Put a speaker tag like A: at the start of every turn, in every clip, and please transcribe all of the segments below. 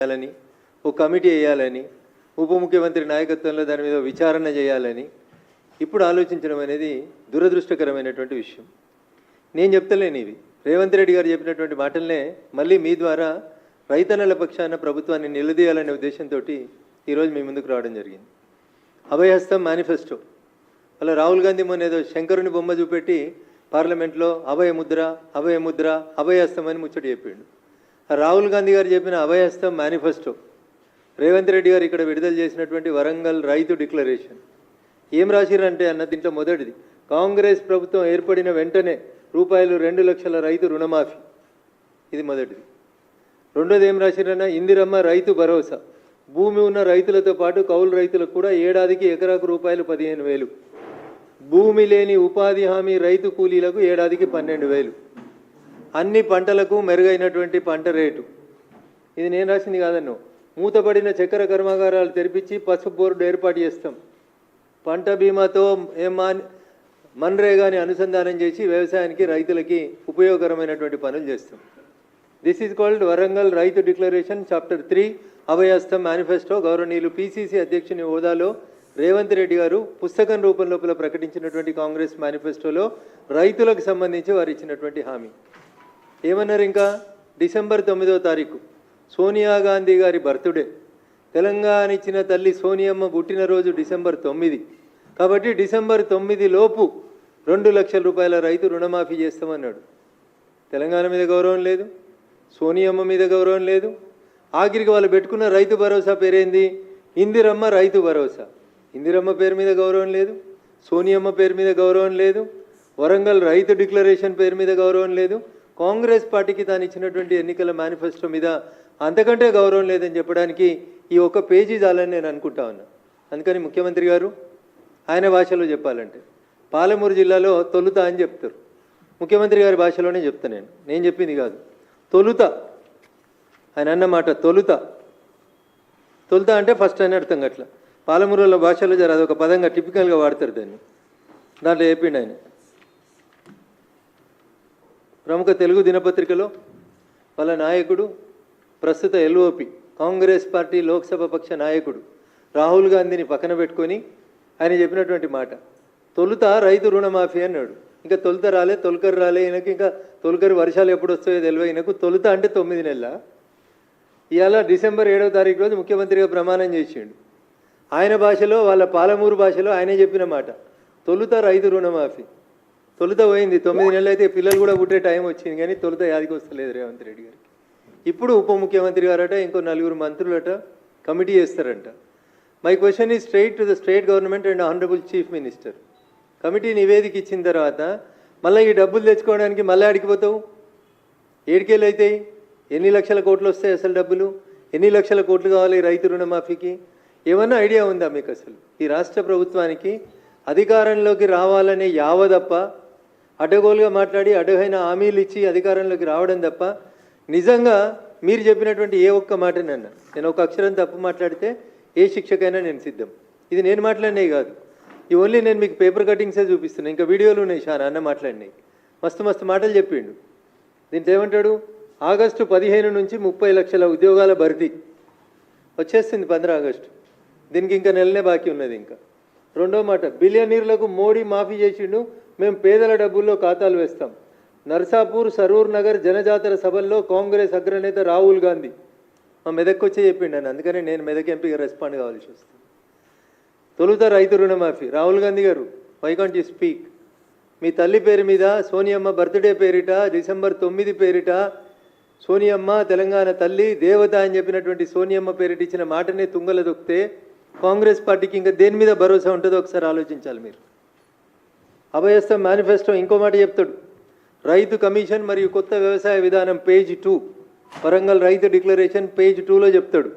A: చేయాలని, ఒక కమిటీ వేయాలని, ఉప ముఖ్యమంత్రి నాయకత్వంలో దాని మీద విచారణ చేయాలని ఇప్పుడు ఆలోచించడం అనేది దురదృష్టకరమైనటువంటి విషయం. నేను చెప్తలేను ఇవి, రేవంత్ రెడ్డి గారు చెప్పినటువంటి మాటలనే మళ్ళీ మీ ద్వారా రైతన్నల పక్షాన ప్రభుత్వాన్ని నిలదీయాలనే ఉద్దేశంతో ఈరోజు మీ ముందుకు రావడం జరిగింది. అభయహస్తం మేనిఫెస్టో అలా రాహుల్ గాంధీ మొన్న ఏదో శంకరుని బొమ్మ చూపెట్టి పార్లమెంట్లో అభయముద్ర అభయముద్ర అభయహస్తం అని ముచ్చట చెప్పిండు. రాహుల్ గాంధీ గారు చెప్పిన అభయహస్తం మేనిఫెస్టో, రేవంత్ రెడ్డి గారు ఇక్కడ విడుదల చేసినటువంటి వరంగల్ రైతు డిక్లరేషన్ ఏం రాసిరంటే అన్న దీంట్లో మొదటిది, కాంగ్రెస్ ప్రభుత్వం ఏర్పడిన వెంటనే రూపాయలు 2 లక్షల రైతు రుణమాఫీ, ఇది మొదటిది. రెండోది ఏం రాసిరన్నా, ఇందిరమ్మ రైతు భరోసా, భూమి ఉన్న రైతులతో పాటు కౌలు రైతులకు కూడా ఏడాదికి ఎకరాకు రూపాయలు 15,000, భూమి లేని ఉపాధి హామీ రైతు కూలీలకు ఏడాదికి 12,000, అన్ని పంటలకు మెరుగైనటువంటి పంట రేటు. ఇది నేను రాసింది కాదన్నో, మూతపడిన చక్కెర కర్మాగారాలు తెరిపించి పసుపు బోర్డు ఏర్పాటు చేస్తాం, పంట బీమాతో మన్రేగాని అనుసంధానం చేసి వ్యవసాయానికి రైతులకి ఉపయోగకరమైనటువంటి పనులు చేస్తాం. దిస్ ఈజ్ కాల్డ్ వరంగల్ రైతు డిక్లరేషన్ చాప్టర్ 3 అభయహస్తం మేనిఫెస్టో. గౌరవనీయులు పిసిసి అధ్యక్షుని హోదాలో రేవంత్ రెడ్డి గారు పుస్తకం రూపం లోపల ప్రకటించినటువంటి కాంగ్రెస్ మేనిఫెస్టోలో రైతులకు సంబంధించి వారు ఇచ్చినటువంటి హామీ ఏమన్నారు, ఇంకా డిసెంబర్ 9వ తారీఖు సోనియా గాంధీ గారి బర్త్డే, తెలంగాణ ఇచ్చిన తల్లి సోనియమ్మ పుట్టినరోజు డిసెంబర్ 9, కాబట్టి డిసెంబర్ 9 లోపు 2 లక్షల రూపాయల రైతు రుణమాఫీ చేస్తామన్నాడు. తెలంగాణ మీద గౌరవం లేదు, సోనియమ్మ మీద గౌరవం లేదు, ఆఖరికి వాళ్ళు పెట్టుకున్న రైతు భరోసా పేరేంది, ఇందిరమ్మ రైతు భరోసా. ఇందిరమ్మ పేరు మీద గౌరవం లేదు, సోనియమ్మ పేరు మీద గౌరవం లేదు, వరంగల్ రైతు డిక్లరేషన్ పేరు మీద గౌరవం లేదు, కాంగ్రెస్ పార్టీకి తాను ఇచ్చినటువంటి ఎన్నికల మేనిఫెస్టో మీద అంతకంటే గౌరవం లేదని చెప్పడానికి ఈ ఒక్క పేజీ చాలని నేను అనుకుంటా ఉన్నా. అందుకని ముఖ్యమంత్రి గారు ఆయన భాషలో చెప్పాలంటే పాలమూరు జిల్లాలో తొలుత అని చెప్తారు, ముఖ్యమంత్రి గారి భాషలోనే చెప్తా, నేను చెప్పింది కాదు, తొలుత ఆయన అన్నమాట. తొలుత తొలుత అంటే ఫస్ట్ అని అర్థం. అట్లా పాలమూరుల భాషలో జర అదొక పదంగా టిపికల్గా వాడతారు దాన్ని. దాంట్లో చెప్పిండు ఆయన, ప్రముఖ తెలుగు దినపత్రికలో వాళ్ళ నాయకుడు, ప్రస్తుత ఎల్ఓపి కాంగ్రెస్ పార్టీ లోక్సభ పక్ష నాయకుడు రాహుల్ గాంధీని పక్కన పెట్టుకొని ఆయన చెప్పినటువంటి మాట, తొలుత రైతు రుణమాఫీ అన్నాడు. ఇంకా తొలుత రాలే, తొలకరు రాలే ఈయనకి, ఇంకా తొలకరు వర్షాలు ఎప్పుడు వస్తాయో తెలియదు ఈయనకు. తొలుత అంటే 9 నెలల. ఇవాళ డిసెంబర్ 7వ తారీఖు రోజు ముఖ్యమంత్రిగా ప్రమాణం చేసిండు. ఆయన భాషలో, వాళ్ళ పాలమూరు భాషలో ఆయనే చెప్పిన మాట, తొలుత రైతు రుణమాఫీ. తొలుత పోయింది, 9 నెలలు అయితే పిల్లలు కూడా పుట్టే టైం వచ్చింది, కానీ తొలుత యాదికి వస్తలేదు రేవంత్ రెడ్డి గారికి. ఇప్పుడు ఉప ముఖ్యమంత్రి గారట, ఇంకో 4 మంత్రులట కమిటీ చేస్తారంట. My question is straight to the state government and honourable chief minister. Committee నివేదిక ఇచ్చిన తర్వాత మళ్ళీ ఈ డబ్బులు తెచ్చుకోవడానికి మళ్ళీ అడిగిపోతావు, ఏడికేళ్ళు అవుతాయి, ఎన్ని లక్షల కోట్లు వస్తాయి అసలు డబ్బులు, ఎన్ని లక్షల కోట్లు కావాలి రైతు రుణమాఫీకి? ఏమన్నా ఐడియా ఉందా మీకు? అసలు ఈ రాష్ట్ర ప్రభుత్వానికి అధికారంలోకి రావాలనే యావదప్ప, అడ్డగోలుగా మాట్లాడి అడ్డగైన హామీలు ఇచ్చి అధికారంలోకి రావడం తప్ప నిజంగా మీరు చెప్పినటువంటి ఏ ఒక్క మాటనన్నా, నేను ఒక అక్షరం తప్పు మాట్లాడితే ఏ శిక్షకైనా నేను సిద్ధం. ఇది నేను మాట్లాడినవి కాదు, ఈ ఓన్లీ నేను మీకు పేపర్ కటింగ్సే చూపిస్తున్నాను, ఇంకా వీడియోలు ఉన్నాయి చాలా అన్న మాట్లాడినాయి. మస్తు మస్తు మాటలు చెప్పిండు. దీంట్లో ఏమంటాడు, ఆగస్టు 15 నుంచి 30 లక్షల ఉద్యోగాల భర్తీ వచ్చేస్తుంది 15 ఆగస్టు, దీనికి ఇంకా నెలనే బాకీ ఉన్నది. ఇంకా రెండో మాట, బిలియనీర్లకు మోడీ మాఫీ చేసిండు, మేము పేదల డబ్బుల్లో ఖాతాలు వేస్తాం. నర్సాపూర్ సరూర్ నగర్ జనజాతర సభల్లో కాంగ్రెస్ అగ్రనేత రాహుల్ గాంధీ మా మెదక్కి వచ్చే చెప్పిండు అని, అందుకని నేను మెదక్ ఎంపీగా రెస్పాండ్ కావాల్సి వస్తుంది. తొలుత రైతు రుణమాఫీ, రాహుల్ గాంధీ గారు వై కాంట్ యూ స్పీక్? మీ తల్లి పేరు మీద సోనియమ్మ బర్త్డే పేరిట, డిసెంబర్ 9 పేరిట, సోనియమ్మ తెలంగాణ తల్లి దేవత అని చెప్పినటువంటి సోనియమ్మ పేరిట ఇచ్చిన మాటనే తుంగల దొక్కితే కాంగ్రెస్ పార్టీకి ఇంకా దేని మీద భరోసా ఉంటుందో ఒకసారి ఆలోచించాలి మీరు. అభయహస్తం మేనిఫెస్టో ఇంకో మాట చెప్తాడు, రైతు కమిషన్ మరియు కొత్త వ్యవసాయ విధానం పేజ్ 2, వరంగల్ రైతు డిక్లరేషన్ పేజ్ 2లో చెప్తాడు.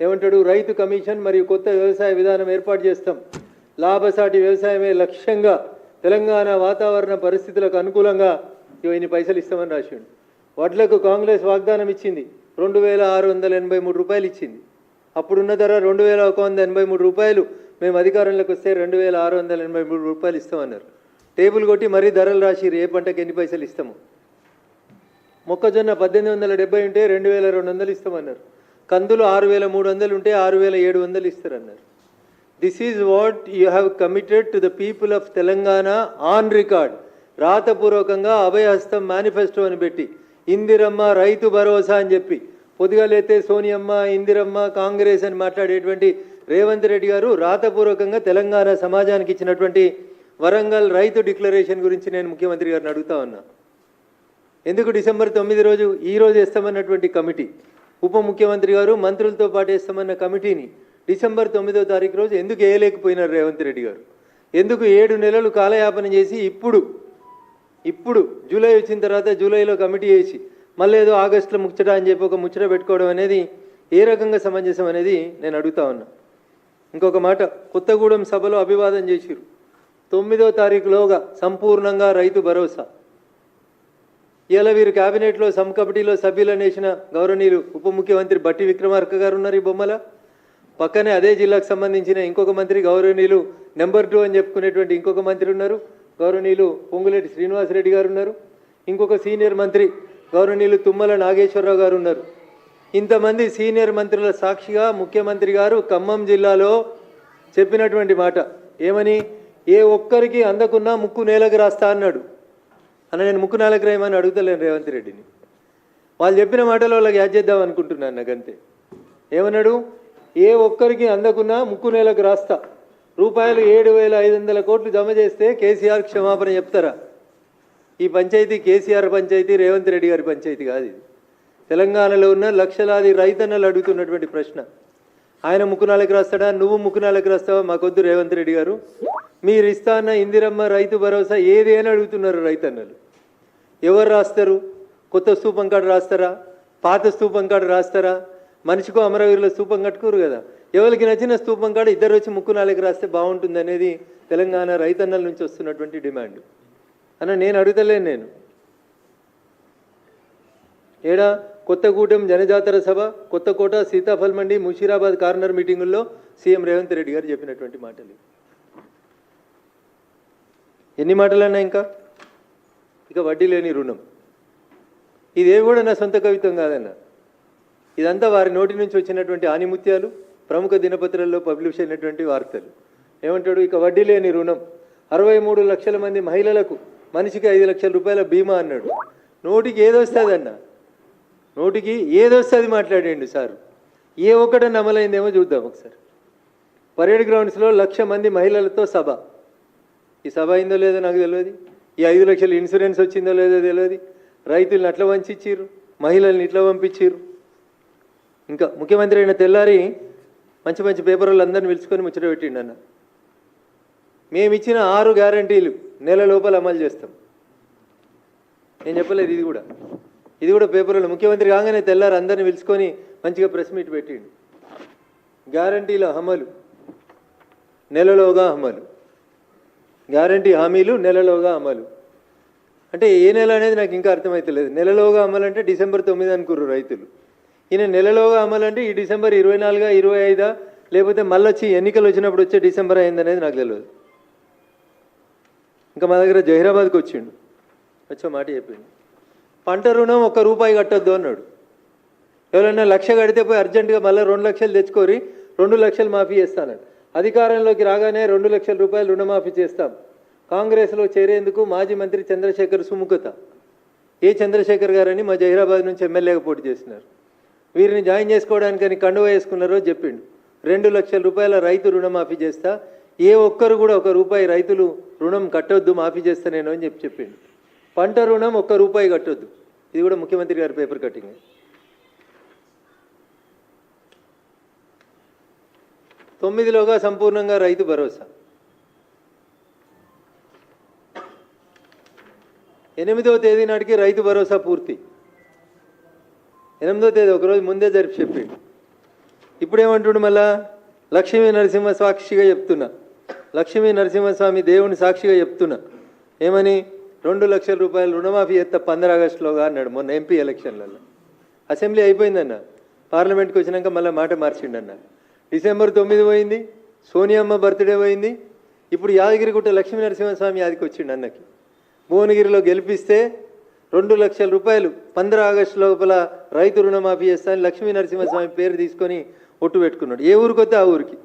A: ఏమంటాడు, రైతు కమిషన్ మరియు కొత్త వ్యవసాయ విధానం ఏర్పాటు చేస్తాం, లాభసాటి వ్యవసాయమే లక్ష్యంగా తెలంగాణ వాతావరణ పరిస్థితులకు అనుకూలంగా ఇన్ని పైసలు ఇస్తామని రాసిండు. వడ్లకు కాంగ్రెస్ వాగ్దానం ఇచ్చింది, 2,683 రూపాయలు ఇచ్చింది. అప్పుడున్న ధర 2,183 రూపాయలు, మేము అధికారంలోకి వస్తే 2,683 రూపాయలు ఇస్తామన్నారు. టేబుల్ కొట్టి మరీ ధరలు రాసిరు, ఏ పంటకి ఎన్ని పైసలు ఇస్తాము. మొక్కజొన్న 1870 ఉంటే 2,200 ఇస్తామన్నారు. కందులు 6,300 ఉంటే 6,700 ఇస్తారన్నారు. This is what you have committed to the people of Telangana on record. రాతపూర్వకంగా అభయహస్తం మేనిఫెస్టో అని పెట్టి ఇందిరమ్మ రైతు భరోసా అని చెప్పి పొద్దుగాలైతే సోనియమ్మ ఇందిరమ్మ కాంగ్రెస్ అని మాట్లాడేటువంటి రేవంత్ రెడ్డి గారు రాతపూర్వకంగా తెలంగాణ సమాజానికి ఇచ్చినటువంటి వరంగల్ రైతు డిక్లరేషన్ గురించి నేను ముఖ్యమంత్రి గారిని అడుగుతా ఉన్నా. ఎందుకు డిసెంబర్ 9 రోజు ఈరోజు వేస్తామన్నటువంటి కమిటీ, ఉప ముఖ్యమంత్రి గారు మంత్రులతో పాటు వేస్తామన్న కమిటీని డిసెంబర్ 9వ తారీఖు రోజు ఎందుకు వేయలేకపోయినారు రేవంత్ రెడ్డి గారు? ఎందుకు 7 నెలలు కాలయాపన చేసి ఇప్పుడు జూలై వచ్చిన తర్వాత జూలైలో కమిటీ వేసి మళ్ళీ ఏదో ఆగస్టులో ముచ్చట అని చెప్పి ఒక ముచ్చట పెట్టుకోవడం అనేది ఏ రకంగా సమంజసం అనేది నేను అడుగుతా ఉన్నా. ఇంకొక మాట, కొత్తగూడెం సభలో అభివాదం చేసిరు. 9వ తారీఖులోగా సంపూర్ణంగా రైతు భరోసా. ఇలా వీరు క్యాబినెట్లో సబ్ కమిటీలో సభ్యులను వేసిన గౌరవనీయులు ఉప ముఖ్యమంత్రి బట్టి విక్రమార్క గారు ఉన్నారు ఈ బొమ్మల. పక్కనే అదే జిల్లాకు సంబంధించిన ఇంకొక మంత్రి గౌరవనీయులు నెంబర్ 2 అని చెప్పుకునేటువంటి ఇంకొక మంత్రి ఉన్నారు, గౌరవనీయులు పొంగులేటి శ్రీనివాసరెడ్డి గారు ఉన్నారు. ఇంకొక సీనియర్ మంత్రి గౌరవనీయులు తుమ్మల నాగేశ్వరరావు గారు ఉన్నారు. ఇంతమంది సీనియర్ మంత్రుల సాక్షిగా ముఖ్యమంత్రి గారు ఖమ్మం జిల్లాలో చెప్పినటువంటి మాట ఏమని, ఏ ఒక్కరికి అందకున్నా ముక్కు నేలకు రాస్తా అన్నాడు. అన్న నేను ముక్కు నేలకు రాయమని అడుగుతలేను రేవంత్ రెడ్డిని. వాళ్ళు చెప్పిన మాటలో వాళ్ళకి యాడ్ చేద్దాం అనుకుంటున్నాను. నాకంతే. ఏమన్నాడు, ఏ ఒక్కరికి అందకున్నా ముక్కు నేలకు రాస్తా. రూపాయలు 7,500 కోట్లు జమ చేస్తే కేసీఆర్ క్షమాపణ చెప్తారా? ఈ పంచాయతీ కేసీఆర్ పంచాయతీ, రేవంత్ రెడ్డి గారి పంచాయతీ కాదు ఇది. తెలంగాణలో ఉన్న లక్షలాది రైతన్నలు అడుగుతున్నటువంటి ప్రశ్న. ఆయన ముక్కునాలకు రాస్తాడా, నువ్వు ముక్కునాలకు రాస్తావా? మాకొద్దు రేవంత్ రెడ్డి గారు. మీరు ఇస్తా అన్న ఇందిరమ్మ రైతు భరోసా ఏది అని అడుగుతున్నారు రైతన్నలు. ఎవరు రాస్తారు? కొత్త స్తూపం కాడ రాస్తారా? పాత స్తూపం కాడ రాస్తారా? మనిషికో అమరవీరుల స్తూపం కట్టుకోరు కదా. ఎవరికి నచ్చిన స్తూపం కాడ ఇద్దరు వచ్చి ముక్కునాలకు రాస్తే బాగుంటుంది అనేది తెలంగాణ రైతన్నల నుంచి వస్తున్నటువంటి డిమాండ్. అన్న నేను అడుగుతలేను. నేను ఏడా కొత్తగూడెం జనజాతర సభ, కొత్తకోట, సీతాఫల్ మండి, ముషీరాబాద్ కార్నర్ మీటింగుల్లో సీఎం రేవంత్ రెడ్డి గారు చెప్పినటువంటి మాటలు. ఎన్ని మాటలన్నా ఇంకా ఇక వడ్డీ లేని రుణం. ఇదేవి కూడా నా సొంత కవిత్వం కాదన్న. ఇదంతా వారి నోటి నుంచి వచ్చినటువంటి ఆనిముత్యాలు, ప్రముఖ దినపత్రాల్లో పబ్లిష్ అయినటువంటి వార్తలు. ఏమంటాడు, ఇక వడ్డీ లేని రుణం 63 లక్షల మంది మహిళలకు మనిషికి 5 లక్షల రూపాయల బీమా అన్నాడు. నోటికి ఏదొస్తుంది అన్న, నోటికి ఏదొస్తుంది మాట్లాడండి సార్. ఏ ఒక్కటన్నా అమలైందేమో చూద్దాం ఒకసారి. పరేడ్ గ్రౌండ్స్లో 1,00,000 మంది మహిళలతో సభ. ఈ సభ అయిందో లేదో నాకు తెలియదు. ఈ 5 లక్షల ఇన్సూరెన్స్ వచ్చిందో లేదో తెలియదు. రైతులను అట్లా వంచిచ్చిర్రు, మహిళల్ని ఇట్లా పంపించిర్రు. ఇంకా ముఖ్యమంత్రి అయిన తెల్లారి మంచి మంచి పేపర్లు అందరిని పిలుచుకొని ముచ్చట పెట్టిండు అన్న. మేమిచ్చిన 6 గ్యారంటీలు నెల లోపల అమలు చేస్తాం. నేను చెప్పలేదు, ఇది కూడా పేపర్లో ముఖ్యమంత్రి కాగానే తెల్లారి అందరిని పిలుచుకొని మంచిగా ప్రెస్ మీట్ పెట్టిండు. గ్యారంటీల అమలు నెలలోగా అమలు, గ్యారంటీ హామీలు నెలలోగా అమలు. అంటే ఏ నెల అనేది నాకు ఇంకా అర్థమవుతలేదు. నెలలోగా అమలు అంటే డిసెంబర్ 9 అనుకుర్రు రైతులు. ఈయన నెలలోగా అమలు అంటే ఈ డిసెంబర్ 24, 25 లేకపోతే మళ్ళీ వచ్చి ఎన్నికలు వచ్చినప్పుడు వచ్చే డిసెంబర్ అయిందనేది నాకు తెలియదు. ఇంకా మా దగ్గర జహీరాబాద్కి వచ్చిండు, వచ్చే మాట చెప్పిండు. పంట రుణం 1 రూపాయి కట్టొద్దు అన్నాడు. ఎవరైనా 1,00,000 కడితే పోయి అర్జెంటుగా మళ్ళీ 2 లక్షలు తెచ్చుకోరి 2 లక్షలు మాఫీ చేస్తానన్నాడు. అధికారంలోకి రాగానే 2 లక్షల రూపాయలు రుణమాఫీ చేస్తాం. కాంగ్రెస్లో చేరేందుకు మాజీ మంత్రి చంద్రశేఖర్ సుముఖత. ఏ చంద్రశేఖర్ గారని మా జహీరాబాద్ నుంచి ఎమ్మెల్యేగా పోటీ చేసినారు. వీరిని జాయిన్ చేసుకోవడానికని కండువ వేసుకున్నారో చెప్పిండు. 2 లక్షల రూపాయల రైతు రుణమాఫీ చేస్తా, ఏ ఒక్కరు కూడా 1 రూపాయి రైతులు రుణం కట్టొద్దు, మాఫీ చేస్తా నేను అని చెప్పిండు. పంట రుణం 1 రూపాయి కట్టొద్దు. ఇది కూడా ముఖ్యమంత్రి గారి పేపర్ కటింగ్. 9లోగా సంపూర్ణంగా రైతు భరోసా. 8వ తేదీ నాటికి రైతు భరోసా పూర్తి. 8వ తేదీ ఒకరోజు ముందే జరిపి చెప్పిండు. ఇప్పుడేమంటుండు మళ్ళా, లక్ష్మీ నరసింహ సాక్షిగా చెప్తున్నా, లక్ష్మీ నరసింహస్వామి దేవుని సాక్షిగా చెప్తున్నా. ఏమని, 2 లక్షల రూపాయలు రుణమాఫీ చేస్తా 15 ఆగస్టులోగా అన్నాడు మొన్న ఎంపీ ఎలక్షన్లలో. అసెంబ్లీ అయిపోయిందన్న, పార్లమెంట్కి వచ్చినాక మళ్ళీ మాట మార్చిండన్న. డిసెంబర్ 9 పోయింది, సోనియమ్మ బర్త్డే పోయింది. ఇప్పుడు యాదగిరిగుట్ట లక్ష్మీ నరసింహస్వామి యాదికి వచ్చిండు అన్నకి. భువనగిరిలో గెలిపిస్తే 2 లక్షల రూపాయలు 15 ఆగస్టు లోపల రైతు రుణమాఫీ చేస్తా అని లక్ష్మీ నరసింహస్వామి పేరు తీసుకొని ఒట్టు పెట్టుకున్నాడు. ఏ ఊరికొస్తే ఆ ఊరికి.